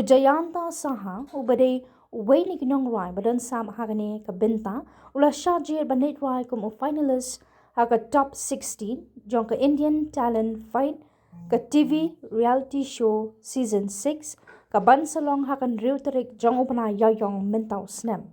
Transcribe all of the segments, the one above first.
Ujayanta Saha, ubade uway ni kinong rai, badan sam hagane kabinta, ula shajir banit rai kum finalists haga top 16, jonka Indian talent fight, ka TV reality show season 6, ka bansalong hakan riutarik jong upana yayong mentau snem.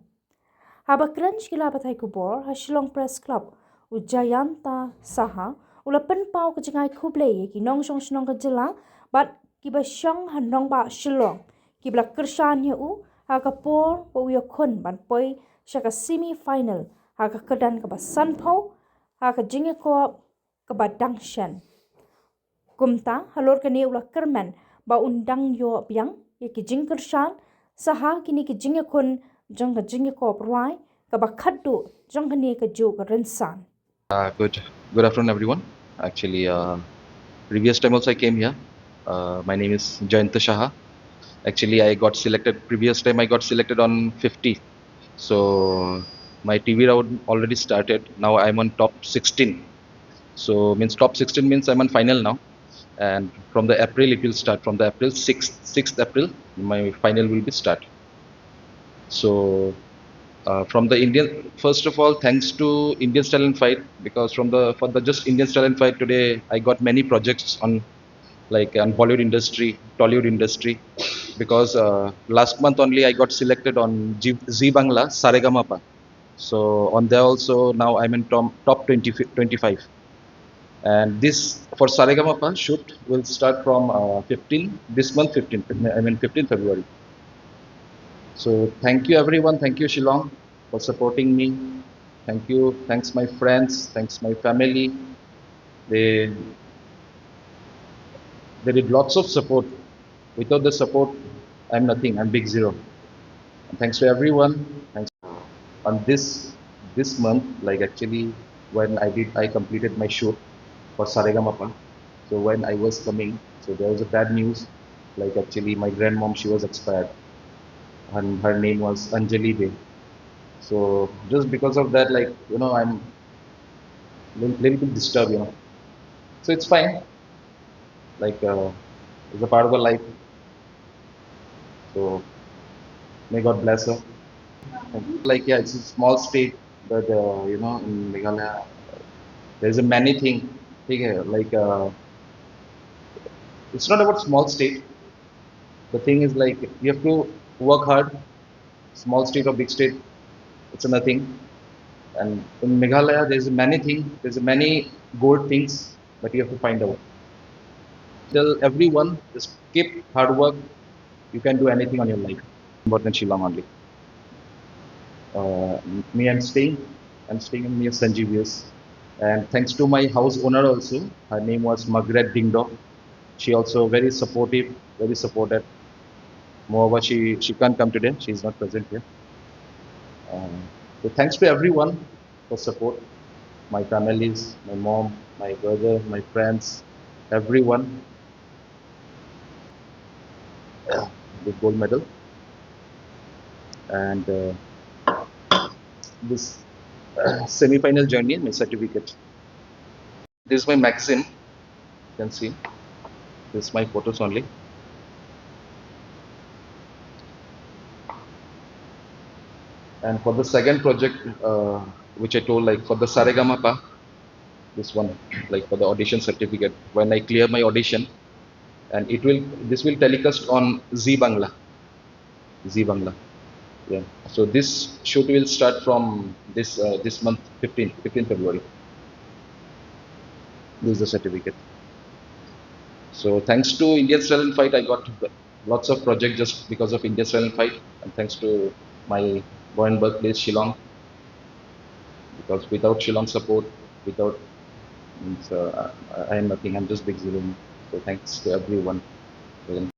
Haba crunch kila patay kubor, hasilong press club, Ujayanta Saha, ula penpau kajingai kublay, kinong shong shnong kajila, but kiba syang hanong ba shilong kibla kershan u haka por po yakun ban poi shaka semi final haka kedan kaba sanpo haka jinge ko kaba dangshan kumta halor kani ula kerman ba undang yo biang yaki jing kershan saha kini ki jinge kun jong ka jinge ko prai kaba khaddu jong kani ka jo ka rensan. Good afternoon, everyone. Actually, previous time also I came here. My name is Jayanta Saha. Actually, I got selected. Previous time I got selected on 50. So my TV round already started. Now I'm on top 16. So means top 16 means I'm on final now. And from the April it will start. From the April 6th April, my final will be start. So from the Indian, first of all, thanks to Indian Talent Fight, because for the just Indian Talent Fight today, I got many projects on Bollywood industry, Tollywood industry, because last month only I got selected on Z Bangla Saregamapa. So on there also now I'm in top 25. And this for Saregamapa shoot will start from 15 this month 15 February. So thank you everyone. Thank you Shillong for supporting me. Thank you. Thanks my friends. Thanks my family. They did lots of support. Without the support, I'm nothing. I'm big zero. And thanks to everyone. Thanks on this month. Like actually, when I completed my shoot for Saregamapa. So when I was coming, so there was a bad news. Like actually, my grandmom, she was expired, and her name was Anjali Dey. So just because of that, like I'm little bit disturbed, So it's fine. Like it's a part of the life. So may God bless her. Like yeah, it's a small state, but in Meghalaya, there's a many thing. Like it's not about small state. The thing is like you have to work hard. Small state or big state, it's a nothing. And in Meghalaya, there's many things. There's many good things, but you have to find out. Tell everyone, just keep hard work. You can do anything on your life. More than Shillong only. Me, I'm staying in near Sanjeevius. And thanks to my house owner also, her name was Margaret Dingdo. She also very supportive, very supported. Moreover, she can't come today. She's not present here. So thanks to everyone for support. My families, my mom, my brother, my friends, everyone. With gold medal. And this semi-final journey, my certificate. This is my magazine. You can see. This is my photos only. And for the second project, which I told, like for the Saregamapa, this one, like for the audition certificate, when I clear my audition, and this will telecast on Z Bangla. Z Bangla. Yeah. So this shoot will start from this month, 15 February. This is the certificate. So thanks to Indian Talent Fight, I got lots of projects just because of Indian Talent Fight, and thanks to my born birthplace Shillong. Because without Shillong support, without I am nothing. I'm just big zero. So thanks to everyone.